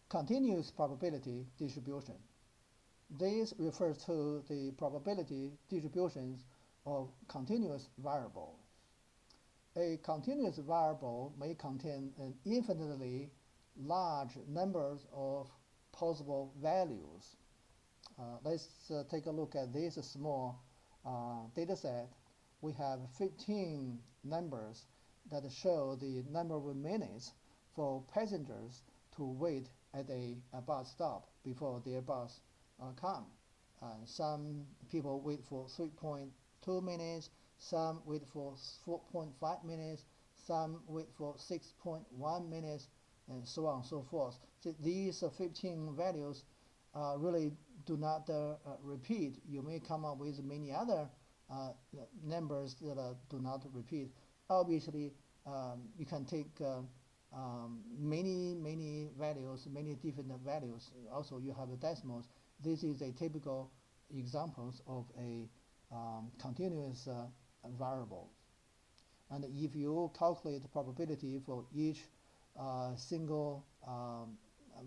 continuous probability distribution. This refers to the probability distributions of continuous variables. A continuous variable may contain an infinitely large numbers of possible values. Let's take a look at this small data set. We have 15 numbers that show the number of minutes for passengers to wait at a bus stop before their bus come. Some people wait for 3.2 minutes, some wait for 4.5 minutes, some wait for 6.1 minutes, and so on and so forth. So these 15 values really do not repeat. You may come up with many other numbers that do not repeat. Obviously, you can take many values, many different values. Also, you have the decimals. This is a typical examples of a continuous variable. And if you calculate the probability for each single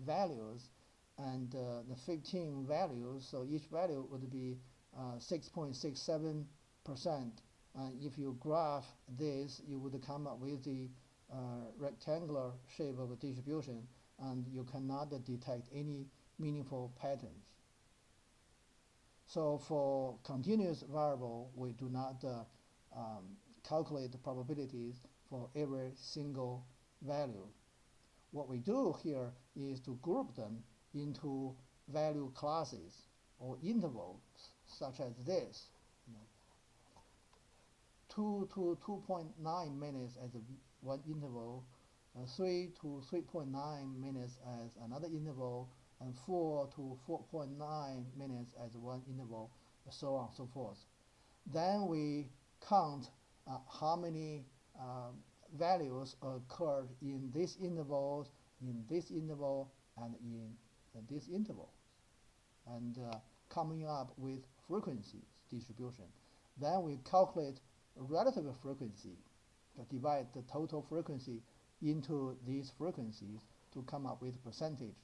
values and the 15 values, so each value would be 6.67%. And if you graph this, you would come up with the rectangular shape of a distribution, and you cannot detect any meaningful patterns. So for continuous variable, we do not calculate the probabilities for every single value. What we do here is to group them into value classes or intervals, such as this. 2 to 2.9 minutes as one interval, 3 to 3.9 minutes as another interval, and 4 to 4.9 minutes as one interval, so on and so forth. Then we count how many values occurred in this interval, and in this interval, and coming up with frequency distribution. Then we calculate relative frequency to divide the total frequency into these frequencies to come up with percentage.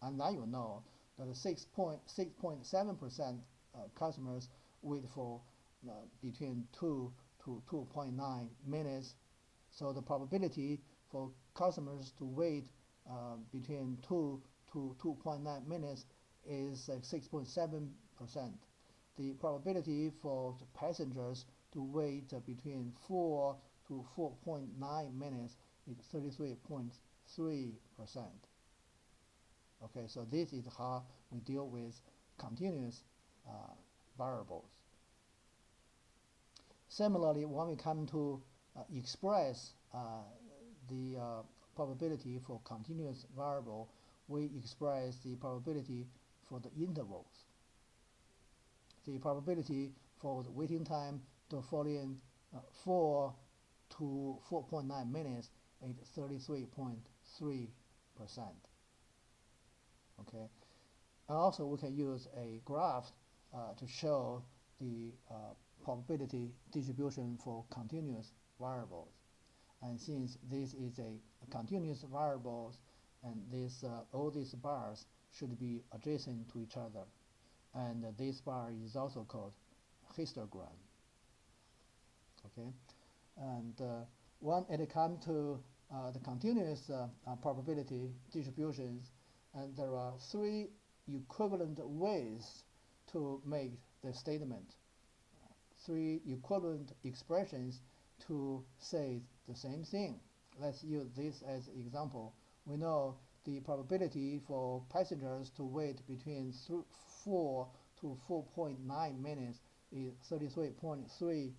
And now you know that 6.7% customers wait for between 2 to 2.9 minutes. So the probability for customers to wait between 2 to 2.9 minutes is 6.7%. The probability for the passengers to wait between 4 to 4.9 minutes is 33.3%. Okay, so this is how we deal with continuous variables. Similarly, when we come to express the probability for continuous variable, we express the probability for the intervals. The probability for the waiting time to fall in 4 to 4.9 minutes is 33.3%. Okay, and also we can use a graph to show the probability distribution for continuous variables. And since this is a continuous variables, and this all these bars should be adjacent to each other, and this bar is also called histogram. Okay, and when it comes to the continuous probability distributions, and there are 3 equivalent ways to make the statement, 3 equivalent expressions to say the same thing. Let's use this as an example. We know the probability for passengers to wait between 4 to 4.9 minutes is 33.3%.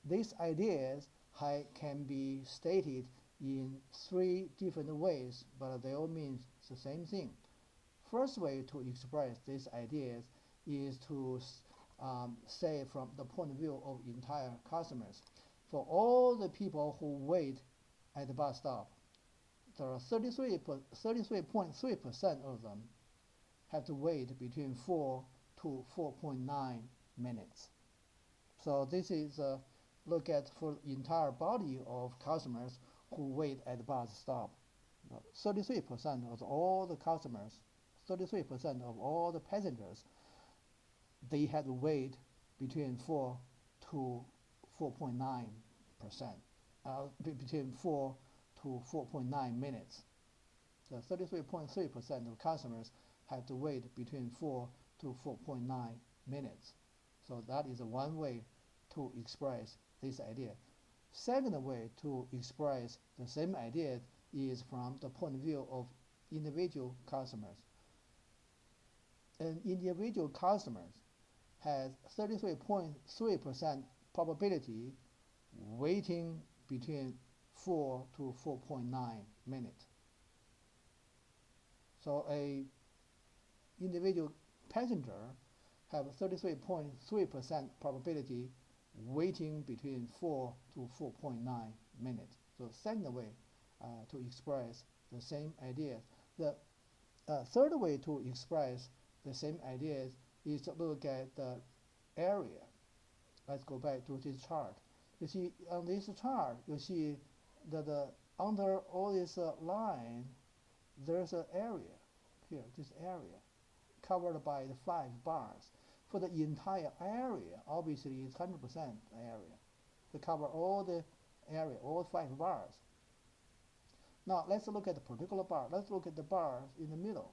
These ideas can be stated in 3 different ways, but they all mean the same thing. First way to express these ideas is to say from the point of view of entire customers. For all the people who wait at the bus stop, there are 33.3% of them have to wait between 4 to 4.9 minutes. So this is look at for the entire body of customers who wait at the bus stop. 33% of all the customers, 33% of all the passengers, they had to wait between 4 to 4.9%, between 4 to 4.9 minutes. So 33.3% of customers had to wait between 4 to 4.9 minutes. So that is one way to express this idea. Second way to express the same idea is from the point of view of individual customers. An individual customer has 33.3% probability waiting between 4 to 4.9 minutes. So a individual passenger have 33.3% probability waiting between 4 to 4.9 minutes. So second way to express the same idea. The third way to express the same ideas is to look at the area. Let's go back to this chart. You see on this chart, you see that under all this line, there's an area here, this area, covered by the 5 bars. For the entire area, obviously it's 100% area. To cover all the area, all 5 bars. Now let's look at the particular bar. Let's look at the bars in the middle.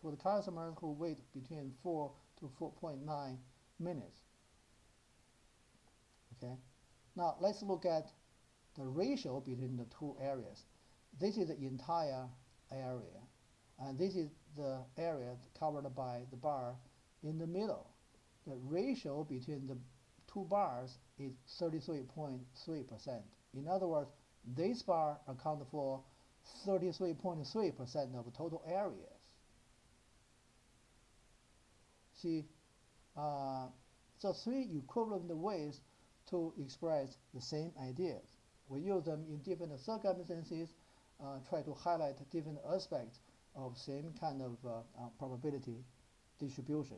For the customers who wait between 4 to 4.9 minutes. Okay. Now let's look at the ratio between the two areas. This is the entire area, and this is the area covered by the bar in the middle. The ratio between the two bars is 33.3%. In other words, this bar accounts for 33.3% of total areas. See, so 3 equivalent ways to express the same ideas. We use them in different circumstances, try to highlight different aspects of same kind of probability distribution.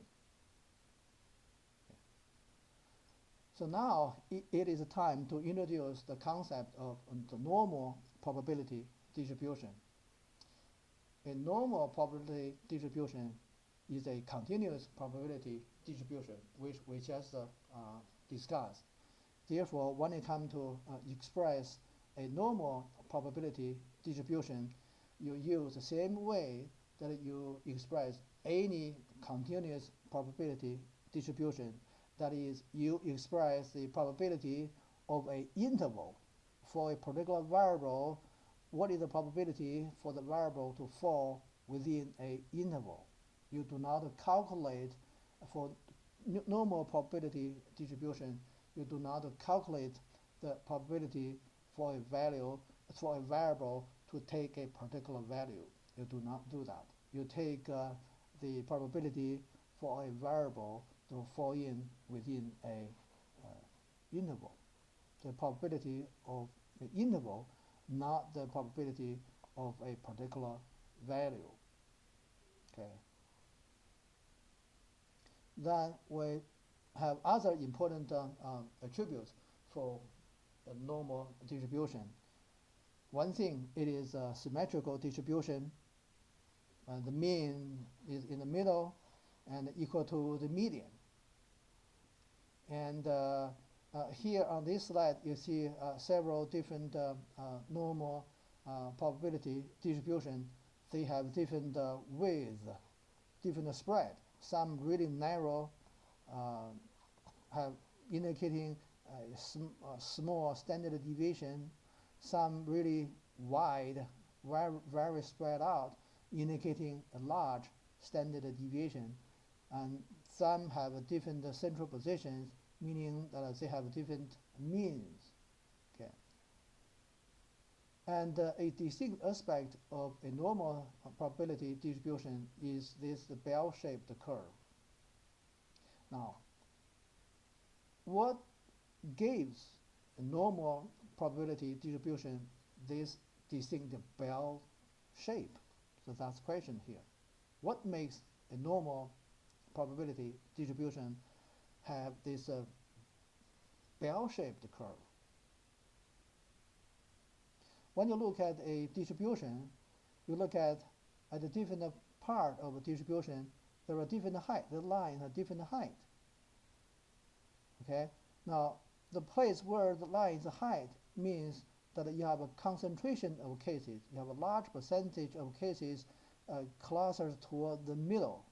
So now it is time to introduce the concept of the normal probability distribution. A normal probability distribution is a continuous probability distribution, which we just discussed. Therefore, when it comes to express a normal probability distribution, you use the same way that you express any continuous probability distribution. That is, you express the probability of an interval for a particular variable. What is the probability for the variable to fall within an interval? You do not calculate for normal probability distribution. You do not calculate the probability for a value, for a variable to take a particular value. You do not do that. You take the probability for a variable to fall in within a interval. The probability of the interval, not the probability of a particular value. Okay. Then we have other important attributes for a normal distribution. One thing, it is a symmetrical distribution. The mean is in the middle and equal to the median. And here on this slide, you see several different normal probability distribution. They have different width, different spread. Some really narrow, have indicating a small standard deviation. Some really wide, very spread out, indicating a large standard deviation. And some have different central positions, meaning that they have different means. Okay. And a distinct aspect of a normal probability distribution is this bell-shaped curve. Now, what gives a normal probability distribution this distinct bell shape? So that's the question here. What makes a normal probability distribution have this bell-shaped curve? When you look at a distribution you look at the different part of a distribution, there are different height. The lines are different height. Okay. Now, the place where the line is height means that you have a concentration of cases. You have a large percentage of cases closer toward the middle.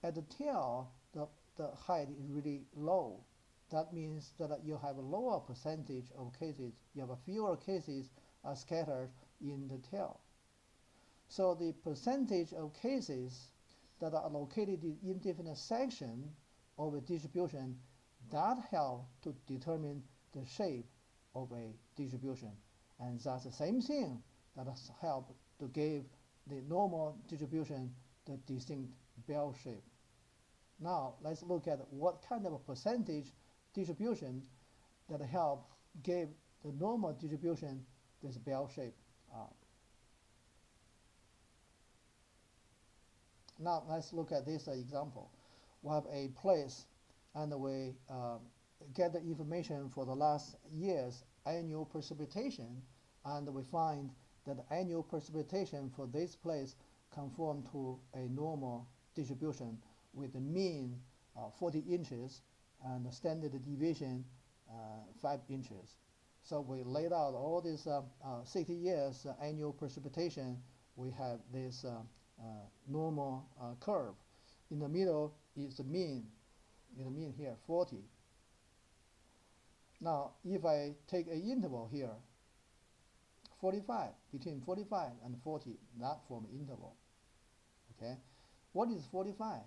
At the tail, the height is really low. That means that you have a lower percentage of cases. You have fewer cases scattered in the tail. So the percentage of cases that are located in different sections of a distribution, that help to determine the shape of a distribution. And that's the same thing that has helped to give the normal distribution the distinct bell shape. Now let's look at what kind of a percentage distribution that help give the normal distribution this bell shape. Now let's look at this example. We have a place and we get the information for the last year's annual precipitation, and we find that the annual precipitation for this place conform to a normal distribution with the mean 40 inches and the standard deviation 5 inches. So we laid out all this 60 years annual precipitation. We have this normal curve. In the middle is the mean. In the mean here, 40. Now, if I take an interval here, 45, between 45 and 40, that form interval. Okay, what is 45?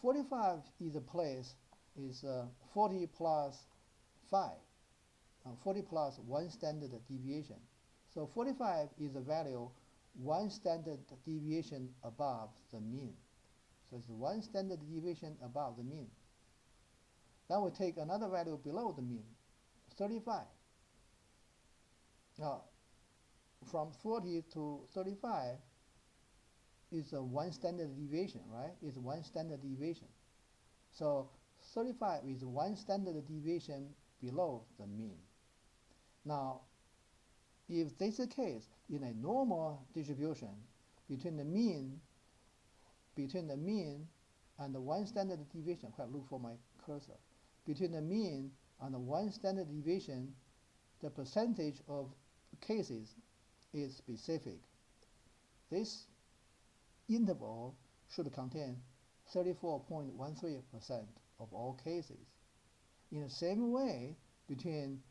45 is a place, is 40 plus 5, 40 plus 1 standard deviation. So 45 is a value 1 standard deviation above the mean. So it's 1 standard deviation above the mean. Then we take another value below the mean, 35. Now, from 40 to 35 is a 1 standard deviation, right? It's 1 standard deviation. So 35 is 1 standard deviation below the mean. Now, if this is the case, in a normal distribution, between the mean and the 1 standard deviation, I look for my cursor, between the mean and the 1 standard deviation, the percentage of cases is specific. This interval should contain 34.13% of all cases. In the same way, between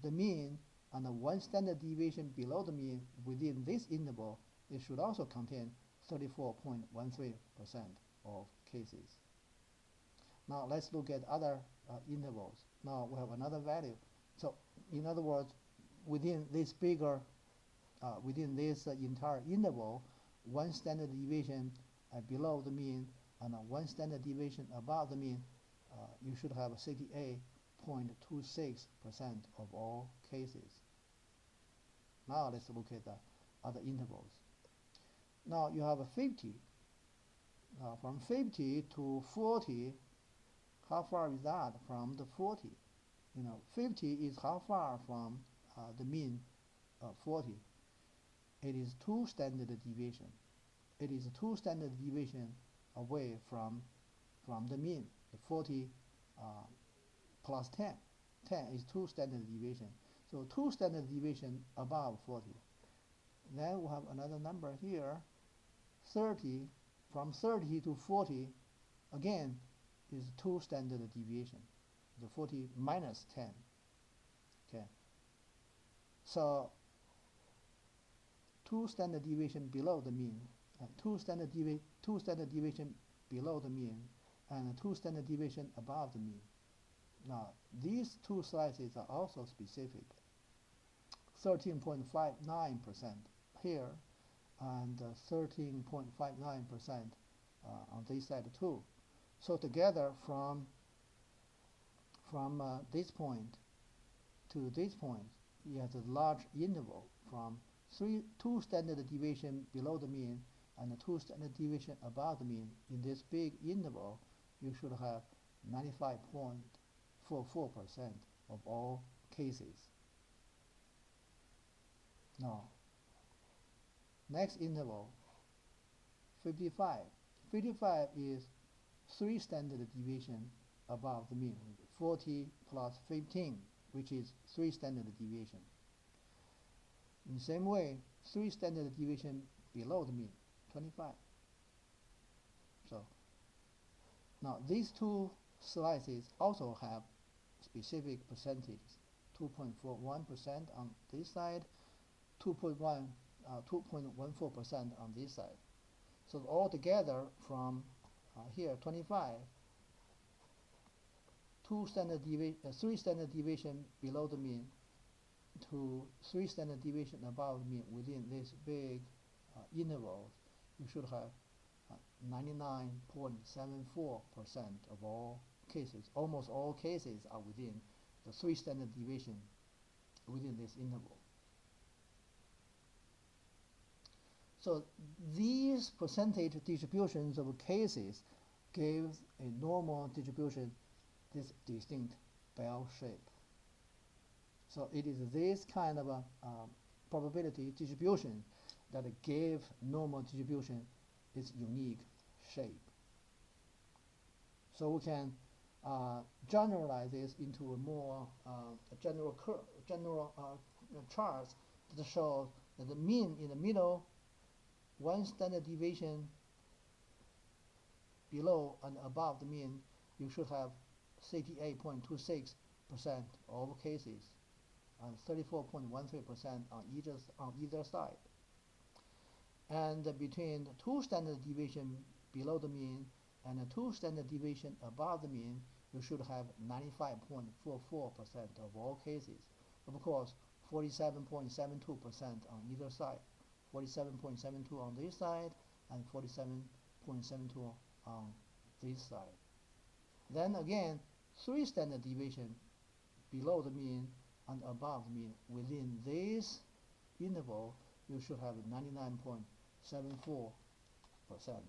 the mean and the 1 standard deviation below the mean within this interval, it should also contain 34.13% of cases. Now let's look at other intervals. Now we have another value. So in other words, within this bigger, within this entire interval, 1 standard deviation below the mean and 1 standard deviation above the mean, you should have 68.26% of all cases. Now let's look at the other intervals. Now you have a 50. From 50 to 40, how far is that from the 40? 50 is how far from the mean 40? It is 2 standard deviation. It is 2 standard deviation away from the mean. The 40 plus 10. 10 is 2 standard deviation. So 2 standard deviation above 40. Then we have another number here, 30. From 30 to 40, again, is 2 standard deviation. The 40 minus 10. Okay. So 2 standard deviation below the mean, 2 standard deviation below the mean, and 2 standard deviation above the mean. Now these two slices are also specific. 13.59% here, and 13.59% on this side too. So together from this point to this point, you have a large interval from 2 standard deviation below the mean and 2 standard deviation above the mean. In this big interval, you should have 95.44% of all cases. Now, Next interval, 55. 55 is 3 standard deviation above the mean, 40 plus 15, which is 3 standard deviation. In the same way, 3 standard deviation below the mean, 25. So now these two slices also have specific percentages, 2.41% on this side, 2.14% on this side. So altogether from here 25, 3 standard deviation below the mean to 3 standard deviation above the mean within this big interval, you should have 99.74% of all cases. Almost all cases are within the 3 standard deviation within this interval. So these percentage distributions of cases give a normal distribution this distinct bell shape. So it is this kind of a probability distribution that give normal distribution its unique shape. So we can generalize this into a more general charts that show that the mean in the middle, 1 standard deviation below and above the mean, you should have 68.26% of all cases and 34.13% on either side. And between 2 standard deviation below the mean and 2 standard deviation above the mean, you should have 95.44% of all cases. Of course, 47.72% on either side, 47.72 on this side and 47.72 on this side. Then again, 3 standard deviation below the mean and above the mean within this interval, you should have 99.74%.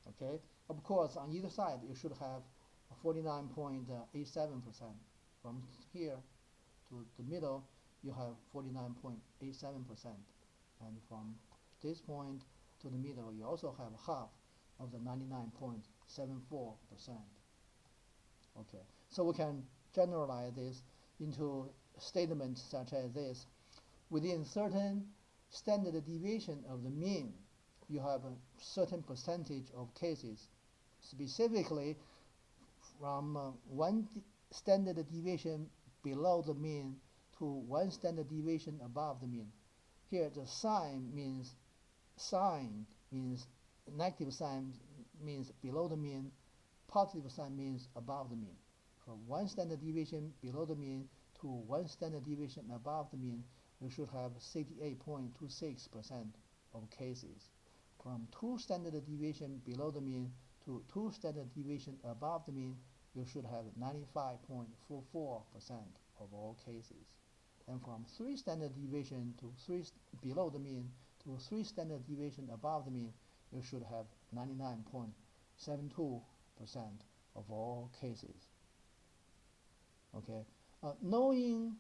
Okay. Of course, on either side, you should have 49.87%. From here to the middle, you have 49.87%. And from this point to the middle, you also have half of the 99.74%. Okay. So we can generalize this into statements such as this. Within certain standard deviation of the mean, you have a certain percentage of cases, specifically from 1 standard deviation below the mean to 1 standard deviation above the mean. Here the sign means negative sign means below the mean, positive sign means above the mean. From 1 standard deviation below the mean to 1 standard deviation above the mean, you should have 68.26% of cases. From 2 standard deviation below the mean to 2 standard deviation above the mean, you should have 95.44% of all cases. And from 3 standard deviation to 3 below the mean to 3 standard deviation above the mean, you should have 99.72% of all cases. Okay, knowing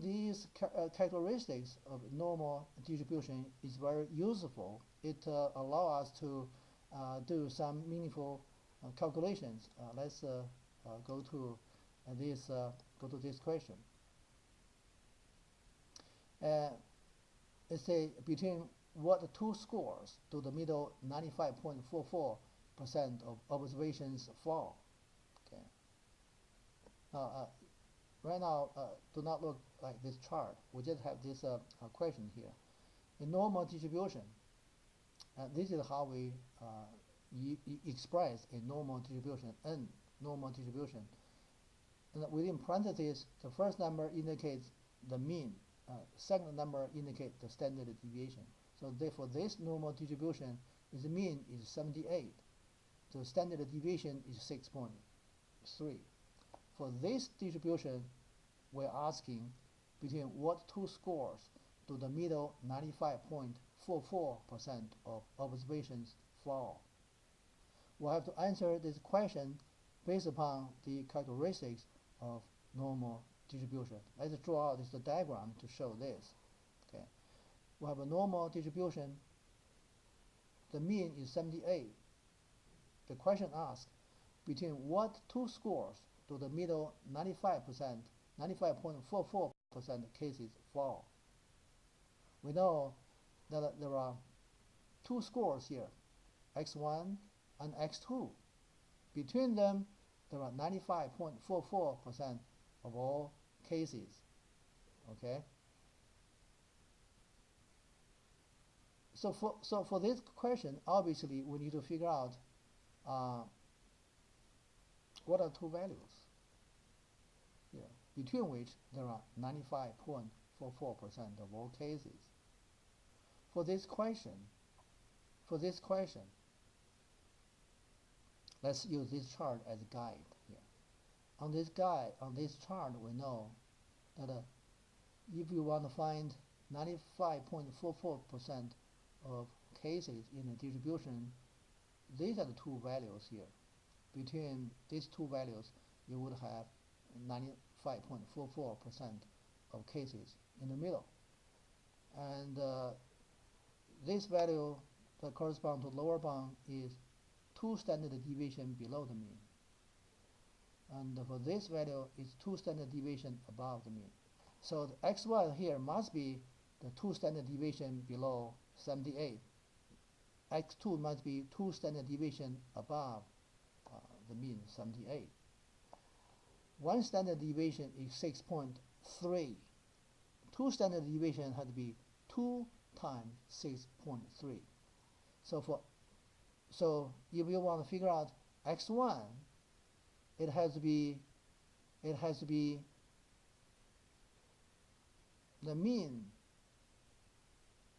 these characteristics of normal distribution is very useful. It allows us to do some meaningful calculations. Let's go to this question. Let's say between what 2 scores do the middle 95.44% of observations fall? Okay. Right now, do not look like this chart. We just have this question here. A normal distribution. This is how we express a normal distribution, n normal distribution. And within parentheses, the first number indicates the mean. Second number indicates the standard deviation. So therefore, this normal distribution, the mean is 78. The standard deviation is 6.3. For this distribution, we're asking between what 2 scores do the middle 95.44% of observations fall? We'll have to answer this question based upon the characteristics of normal distribution. Let's draw this diagram to show this. we have a normal distribution. The mean is 78. The question asks, between what two scores do the middle 95.44% cases fall? We know that there are two scores here, x1 and x2. Between them, there are 95.44% of all cases. Okay. So for this question, obviously we need to figure out what are two values here, between which there are 95.44% of all cases. For this question, let's use this chart as a guide here. On this chart, we know that if you want to find 95.44% of cases in a distribution, these are the two values here. Between these two values, you would have 95.44% of cases in the middle. And this value that corresponds to lower bound is 2 standard deviation below the mean. And for this value, it's 2 standard deviation above the mean. So the x1 here must be the 2 standard deviation below 78. x2 must be 2 standard deviation above the mean 78. One standard deviation is 6.3. 2 standard deviation had to be 2 times 6.3. So if you want to figure out x1, it has to be the mean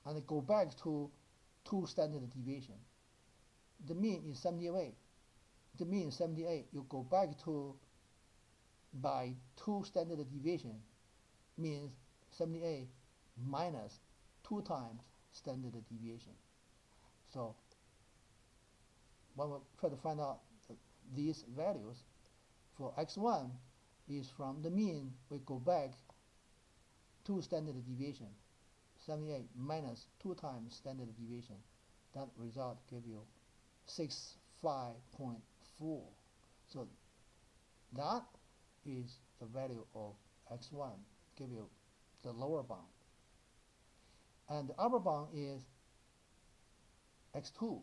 and go back to 2 standard deviation. The mean is 78. The mean is 78. You go back to by 2 standard deviation means 78 minus 2 times standard deviation. So when we try to find out these values for x1 is from the mean, we go back 2 standard deviation, 78 minus 2 times standard deviation. That result give you 65.4. So that is the value of x1, give you the lower bound. And the upper bound is x2.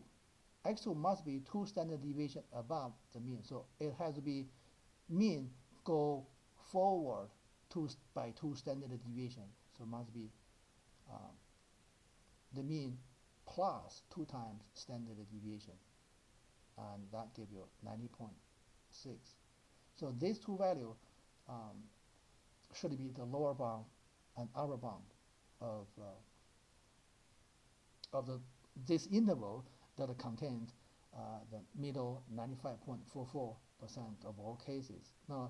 x2 must be 2 standard deviation above the mean. So it has to be mean go forward by 2 standard deviation. So it must be the mean plus 2 times standard deviation. And that gives you 90.6. So these two values should be the lower bound and upper bound of this interval that contains the middle 95.44% of all cases. Now,